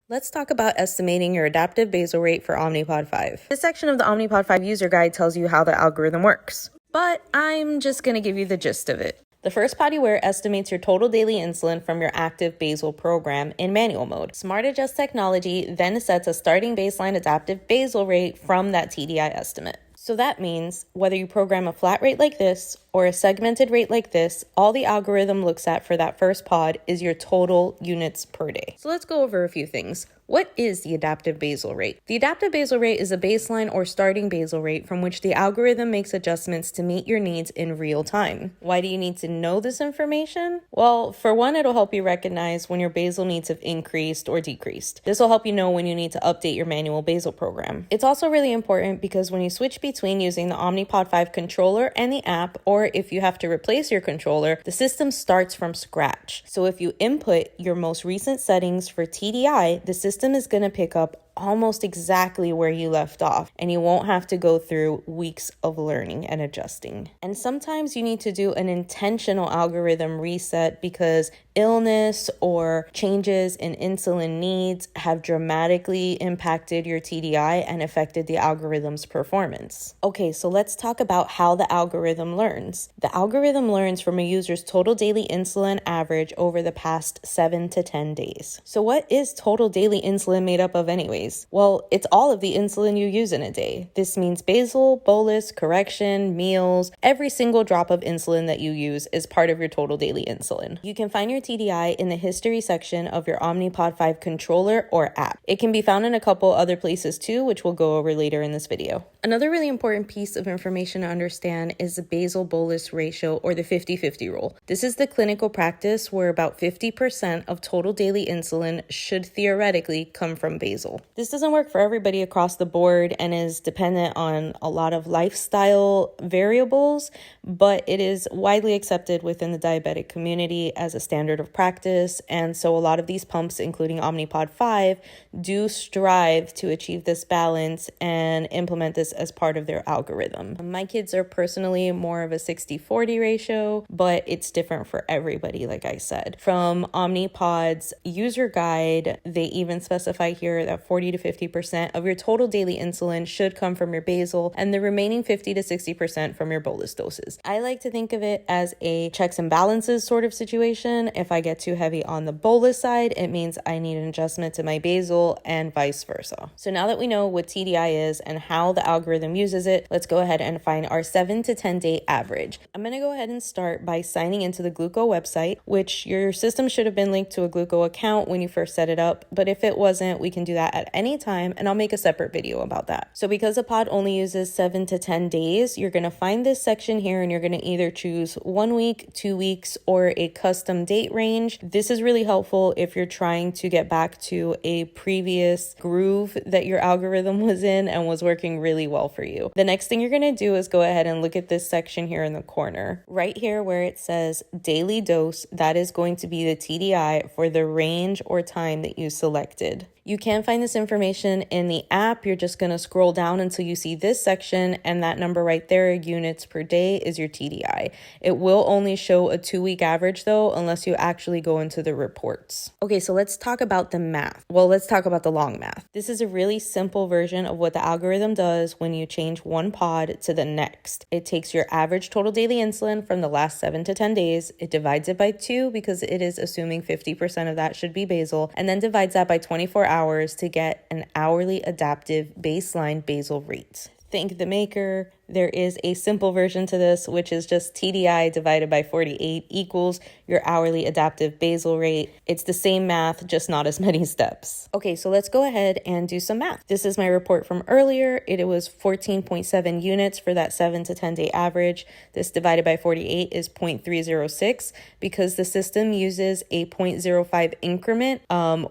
Let's talk about estimating your adaptive basal rate for Omnipod 5. This section of the Omnipod 5 user guide tells you how the algorithm works, but I'm just going to give you the gist of it. The first pod you wear estimates your total daily insulin from your active basal program in manual mode. Smart Adjust technology then sets a starting baseline adaptive basal rate from that TDI estimate. So that means whether you program a flat rate like this or a segmented rate like this, all the algorithm looks at for that first pod is your total units per day. So let's go over a few things. What is the adaptive basal rate? The adaptive basal rate is a baseline or starting basal rate from which the algorithm makes adjustments to meet your needs in real time. Why do you need to know this information? Well, for one, it'll help you recognize when your basal needs have increased or decreased. This will help you know when you need to update your manual basal program. It's also really important because when you switch between using the Omnipod 5 controller and the app, or if you have to replace your controller, the system starts from scratch. So if you input your most recent settings for TDI, the system is going to pick up almost exactly where you left off, and you won't have to go through weeks of learning and adjusting. And sometimes you need to do an intentional algorithm reset because illness or changes in insulin needs have dramatically impacted your TDI and affected the algorithm's performance. Okay, so let's talk about how the algorithm learns. The algorithm learns from a user's total daily insulin average over the past 7 to 10 days. So what is total daily insulin made up of anyways? Well, it's all of the insulin you use in a day. This means basal, bolus, correction, meals. Every single drop of insulin that you use is part of your total daily insulin. You can find your TDI in the history section of your Omnipod 5 controller or app. It can be found in a couple other places too, which we'll go over later in this video. Another really important piece of information to understand is the basal-bolus ratio, or the 50-50 rule. This is the clinical practice where about 50% of total daily insulin should theoretically come from basal. This doesn't work for everybody across the board and is dependent on a lot of lifestyle variables, but it is widely accepted within the diabetic community as a standard of practice. And so a lot of these pumps, including Omnipod 5, do strive to achieve this balance and implement this as part of their algorithm. My kids are personally more of a 60-40 ratio, but it's different for everybody, like I said. From Omnipod's user guide, they even specify here that 40 to 50% of your total daily insulin should come from your basal, and the remaining 50 to 60% from your bolus doses. I like to think of it as a checks and balances sort of situation. If I get too heavy on the bolus side, it means I need an adjustment to my basal and vice versa. So now that we know what TDI is and how the algorithm uses it, let's go ahead and find our 7 to 10 day average. I'm going to go ahead and start by signing into the Gluco website, which your system should have been linked to a Gluco account when you first set it up, but if it wasn't, we can do that at any time, and I'll make a separate video about that. So because a pod only uses 7 to 10 days, you're going to find this section here and you're going to either choose 1 week, 2 weeks, or a custom date range. This is really helpful if you're trying to get back to a previous groove that your algorithm was in and was working really well for you. The next thing you're going to do is go ahead and look at this section here in the corner. Right here where it says daily dose, that is going to be the TDI for the range or time that you selected. You can find this information in the app. You're just going to scroll down until you see this section, and that number right there, units per day, is your TDI. It will only show a 2-week average though, unless you actually go into the reports. Okay, so let's talk about the math. Well, let's talk about the long math. This is a really simple version of what the algorithm does when you change one pod to the next. It takes your average total daily insulin from the last 7 to 10 days. It divides it by 2 because it is assuming 50% of that should be basal, and then divides that by 24 hours to get an hourly adaptive baseline basal rate. Thank the maker. There is a simple version to this, which is just TDI divided by 48 equals your hourly adaptive basal rate. It's the same math, just not as many steps. Okay, so let's go ahead and do some math. This is my report from earlier. It was 14.7 units for that 7 to 10 day average. This divided by 48 is 0.306. Because the system uses a 0.05 increment,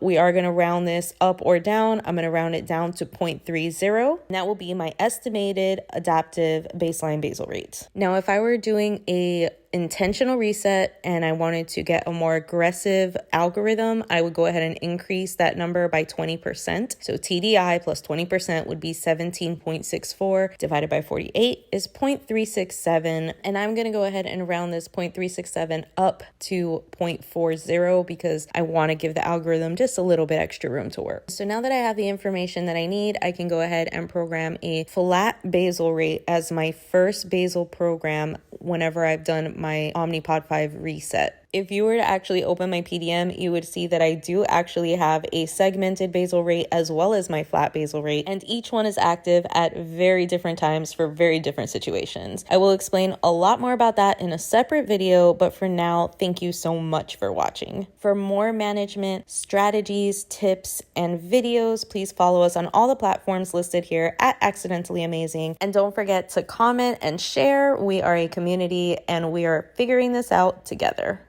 we are going to round this up or down. I'm going to round it down to 0.30. And that will be my estimated adaptive baseline basal rate. Now, if I were doing a intentional reset and I wanted to get a more aggressive algorithm, I would go ahead and increase that number by 20%. So TDI plus 20% would be 17.64 divided by 48 is 0.367. And I'm going to go ahead and round this 0.367 up to 0.40 because I want to give the algorithm just a little bit extra room to work. So now that I have the information that I need, I can go ahead and program a flat basal rate as my first basal program whenever I've done my Omnipod 5 reset. If you were to actually open my PDM, you would see that I do actually have a segmented basal rate as well as my flat basal rate, and each one is active at very different times for very different situations. I will explain a lot more about that in a separate video, but for now, thank you so much for watching. For more management strategies, tips, and videos, please follow us on all the platforms listed here at Accidentally Amazing. And don't forget to comment and share. We are a community and we are figuring this out together.